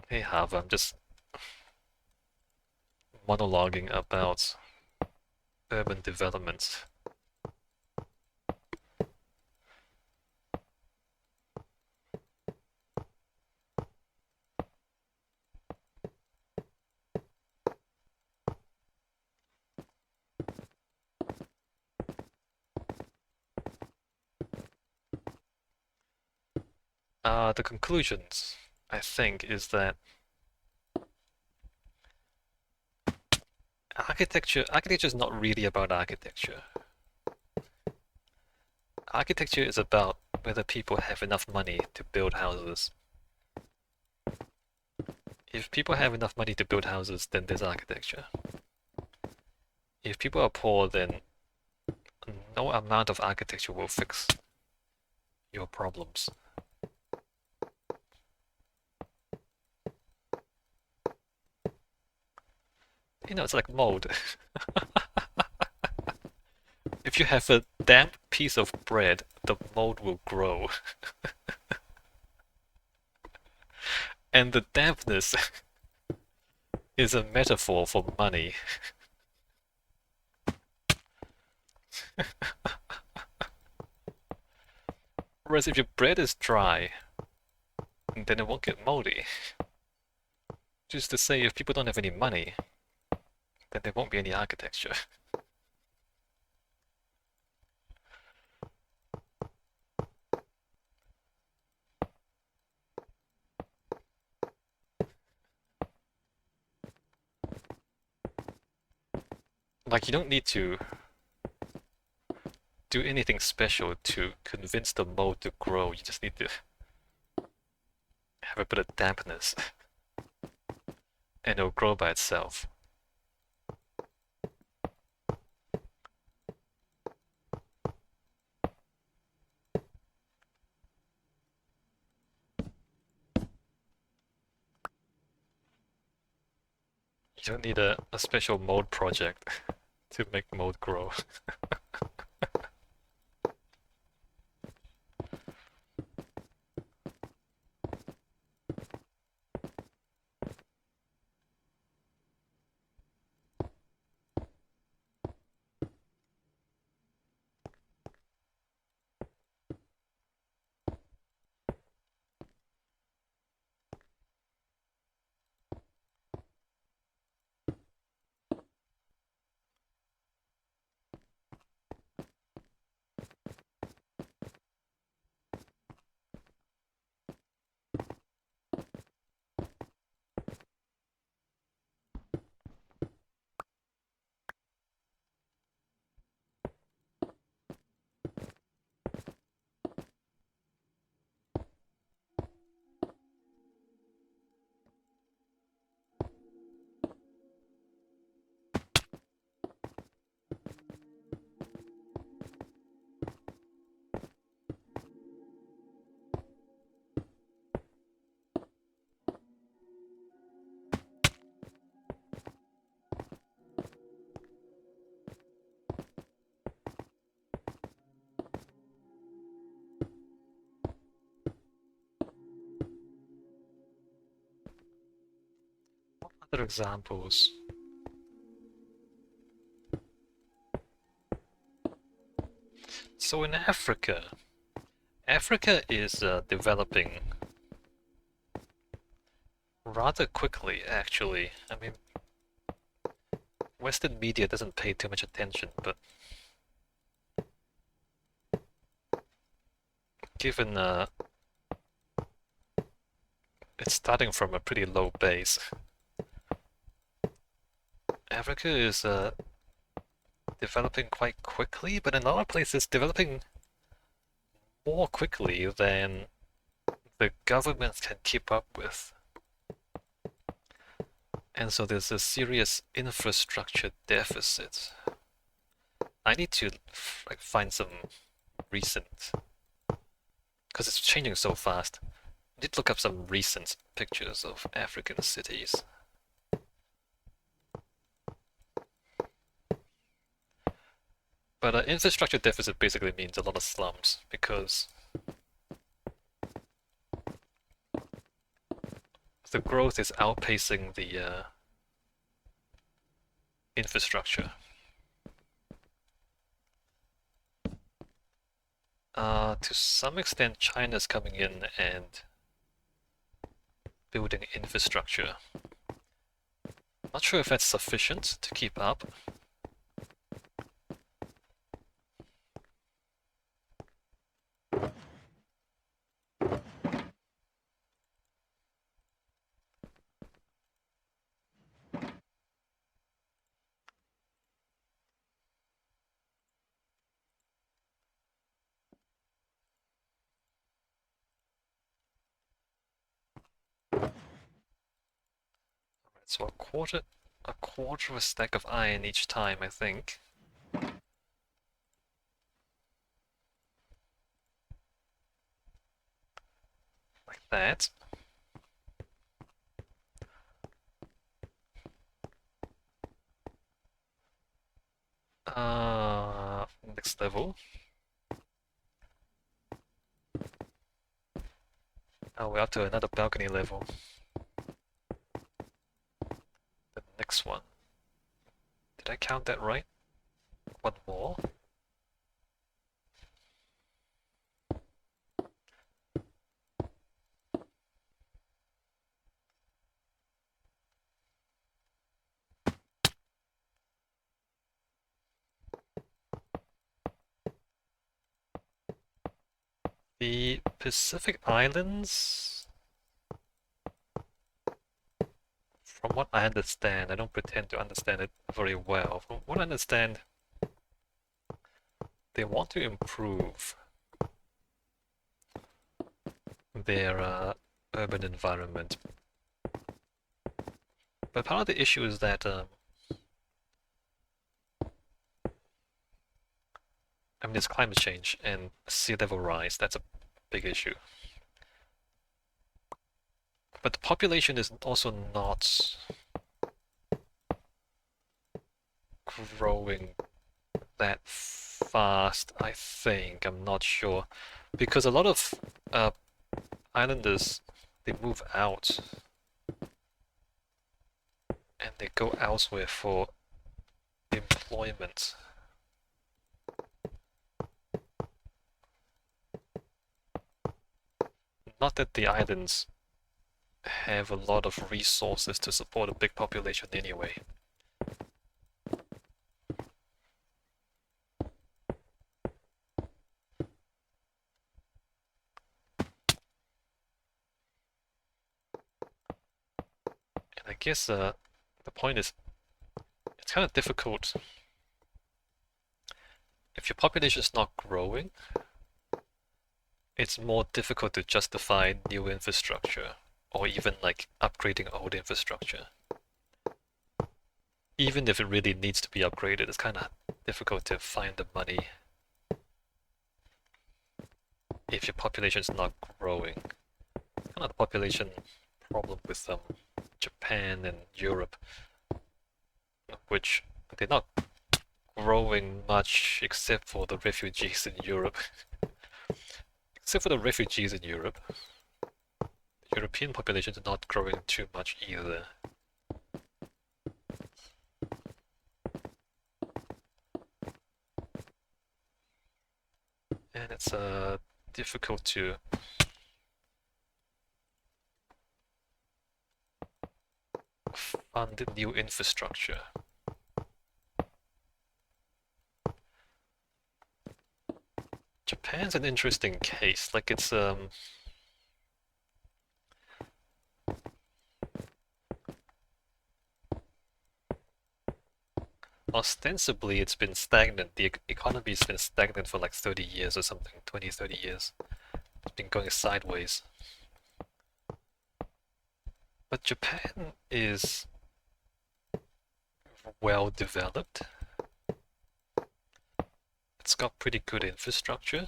Hey Hav, I'm just monologuing about urban development. The conclusions, I think, is that architecture is not really about architecture. Architecture is about whether people have enough money to build houses. If people have enough money to build houses, then there's architecture. If people are poor, then no amount of architecture will fix your problems. You know, it's like mold. If you have a damp piece of bread, the mold will grow. And the dampness is a metaphor for money. Whereas if your bread is dry, then it won't get moldy. Just to say, if people don't have any money, then there won't be any architecture. Like, you don't need to do anything special to convince the mold to grow. You just need to have a bit of dampness, and it'll grow by itself. You don't need a special mold project to make mold grow. Other examples. So in Africa, Africa is developing rather quickly, actually. I mean, Western media doesn't pay too much attention, but given it's starting from a pretty low base, Africa is developing quite quickly, but in a lot of places developing more quickly than the governments can keep up with. And so there's a serious infrastructure deficit. I need to like find some recent, because it's changing so fast. I need to look up some recent pictures of African cities. But infrastructure deficit basically means a lot of slums because the growth is outpacing the infrastructure. To some extent, China's coming in and building infrastructure. Not sure if that's sufficient to keep up. So a quarter of a stack of iron each time, I think. Like that. Next level. Oh, we're up to another balcony level. The next one. Did I count that right? One more. The Pacific Islands, from what I understand, I don't pretend to understand it very well. From what I understand, they want to improve their urban environment. But part of the issue is that I mean, there's climate change and sea level rise. That's a big issue. But the population is also not growing that fast, I think. I'm not sure. Because a lot of islanders, they move out and they go elsewhere for employment. Not that the islands have a lot of resources to support a big population anyway. And I guess the point is, it's kind of difficult if your population is not growing. It's more difficult to justify new infrastructure or even like upgrading old infrastructure. Even if it really needs to be upgraded, it's kind of difficult to find the money if your population is not growing. Kind of the population problem with Japan and Europe, which they're not growing much except for the refugees in Europe. Except for the refugees in Europe, the European population is not growing too much either. And it's difficult to fund new infrastructure. Japan's an interesting case. Like it's ostensibly it's been stagnant. The economy's been stagnant for like 30 years or something, 20, 30 years. It's been going sideways. But Japan is well developed. It's got pretty good infrastructure.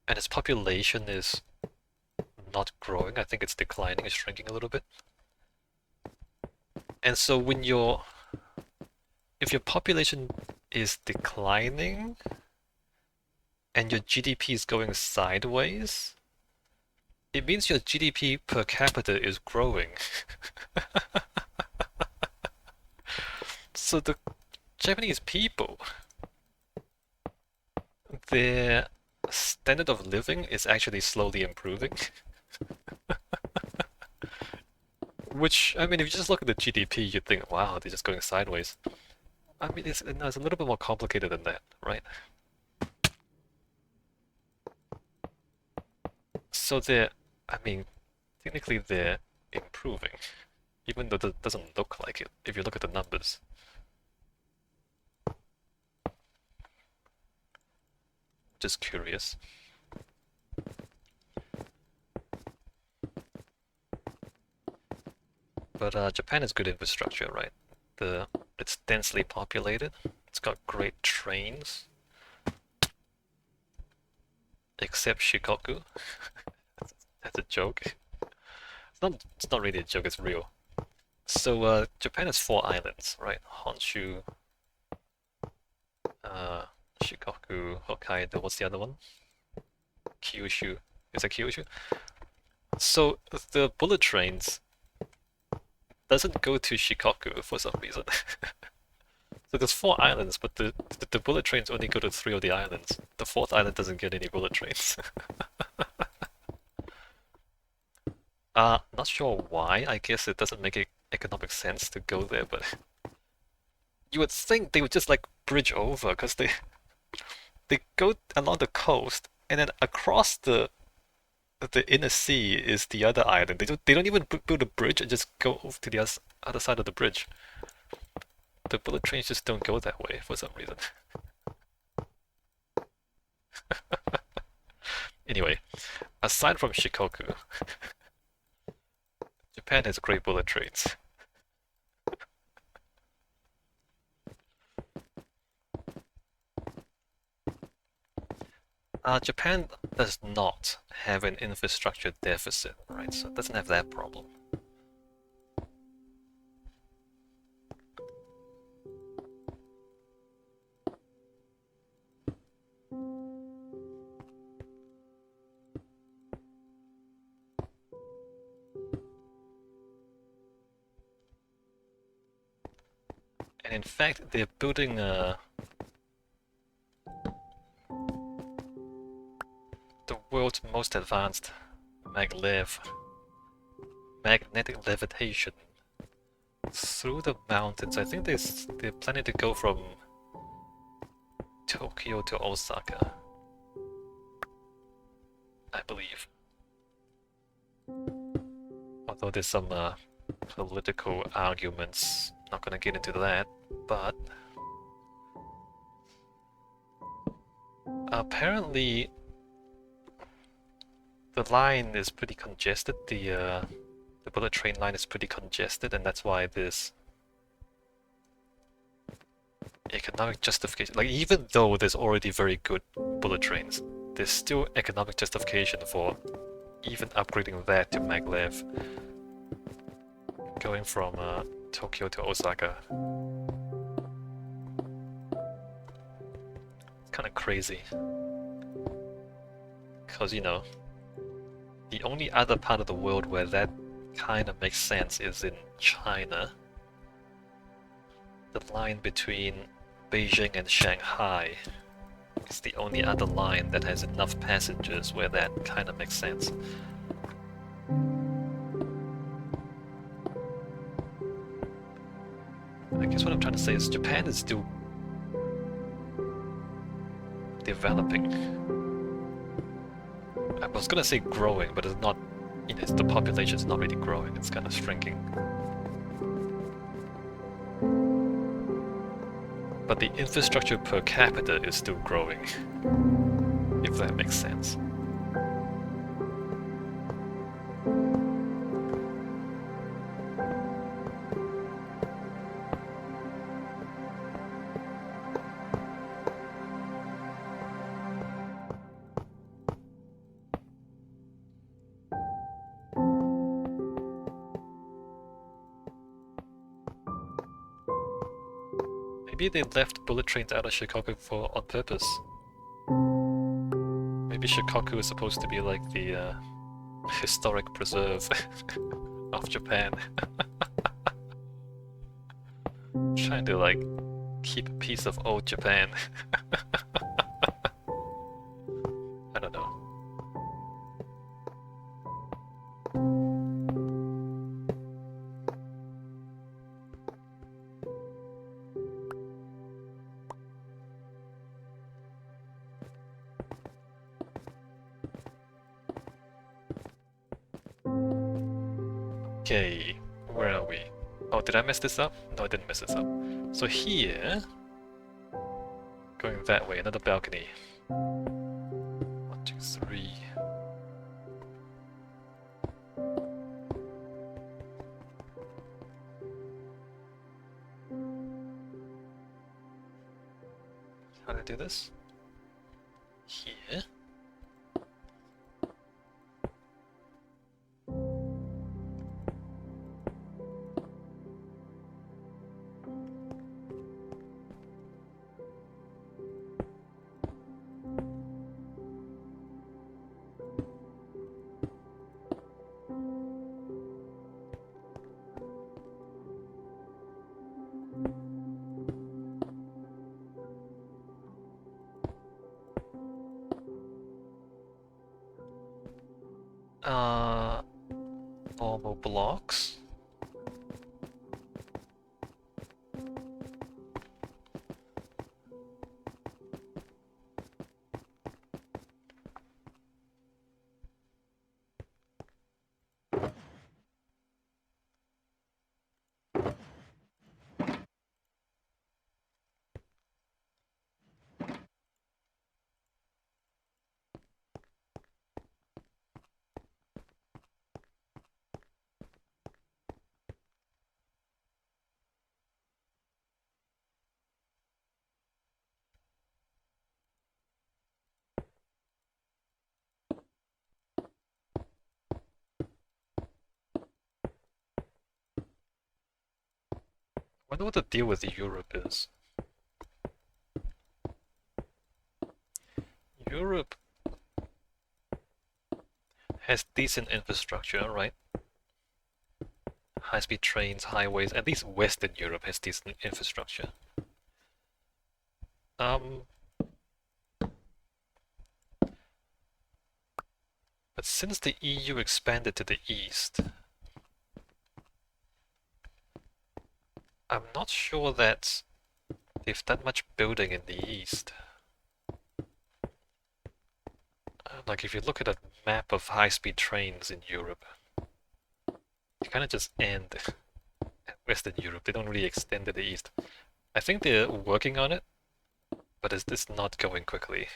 And its population is not growing. I think it's declining, it's shrinking a little bit. And so when if your population is declining and your GDP is going sideways, It means your GDP per capita is growing. So the Japanese people, their standard of living is actually slowly improving. Which, I mean, if you just look at the GDP, you'd think, wow, they're just going sideways. I mean, no, it's a little bit more complicated than that, right? So they're, I mean, technically they're improving, even though it doesn't look like it if you look at the numbers. Just curious. But Japan has good infrastructure, right? It's densely populated. It's got great trains, except Shikoku. That's a joke. It's not really a joke. It's real. So Japan has 4 islands, right? Honshu, uh, Shikoku, Hokkaido. What's the other one? Kyushu. Is it Kyushu? So the bullet trains doesn't go to Shikoku for some reason. So there's 4 islands, but the bullet trains only go to 3 of the islands. The fourth island doesn't get any bullet trains. Not sure why. I guess it doesn't make economic sense to go there, but you would think they would just like bridge over because they go along the coast and then across the inner sea is the other island. They don't even build a bridge and just go over to the other side of the bridge. The bullet trains just don't go that way for some reason. Anyway, aside from Shikoku, Japan has great bullet trains. Japan does not have an infrastructure deficit, right? So it doesn't have that problem. And in fact, they're building the world's most advanced maglev, magnetic levitation, through the mountains. I think they're planning to go from Tokyo to Osaka, I believe. Although there's some political arguments, not gonna get into that, but apparently the line is pretty congested. The bullet train line is pretty congested, and that's why this economic justification, like even though there's already very good bullet trains, there's still economic justification for even upgrading that to maglev, going from Tokyo to Osaka. It's kind of crazy, because you know, the only other part of the world where that kind of makes sense is in China. The line between Beijing and Shanghai is the only other line that has enough passengers where that kind of makes sense. I guess what I'm trying to say is Japan is still developing. I was gonna say growing, but it's not, you know, the population is not really growing, it's kind of shrinking. But the infrastructure per capita is still growing, if that makes sense. Maybe they left bullet trains out of Shikoku on purpose. Maybe Shikoku is supposed to be like the historic preserve of Japan. Trying to like keep a piece of old Japan. I don't know. Okay, where are we? Oh, did I mess this up? No, I didn't mess this up. So here, going that way, another balcony. 1, 2, 3. How do I do this? Here. Normal blocks. I wonder what the deal with Europe is. Europe has decent infrastructure, right? High-speed trains, highways, at least Western Europe has decent infrastructure. But since the EU expanded to the east, I'm not sure that they've done much building in the east. Like if you look at a map of high-speed trains in Europe, they kind of just end at Western Europe. They don't really extend to the east. I think they're working on it, but it's not going quickly.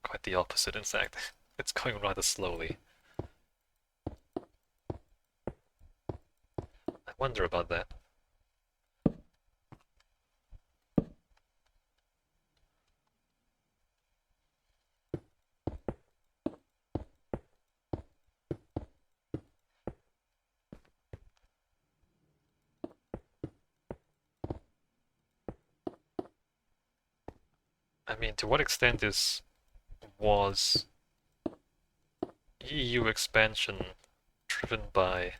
Quite the opposite, in fact. It's going rather slowly. I wonder about that. I mean, to what extent was EU expansion driven by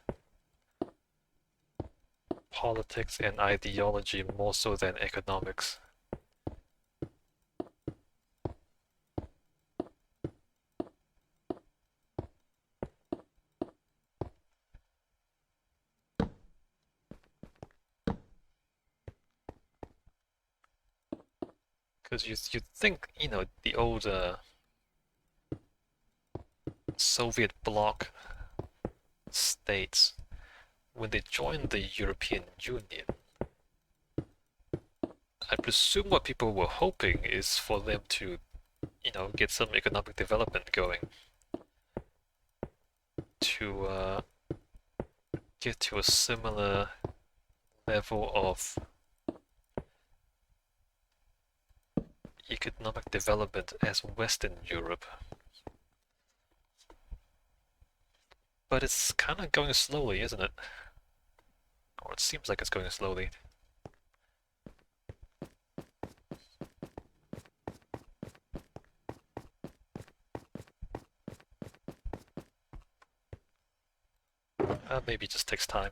politics and ideology more so than economics? Because you'd think, you know, the old Soviet bloc states, when they joined the European Union, I presume what people were hoping is for them to, you know, get some economic development going, to get to a similar level of economic development as Western Europe. But it's kind of going slowly, isn't it? Or it seems like it's going slowly. Maybe it just takes time.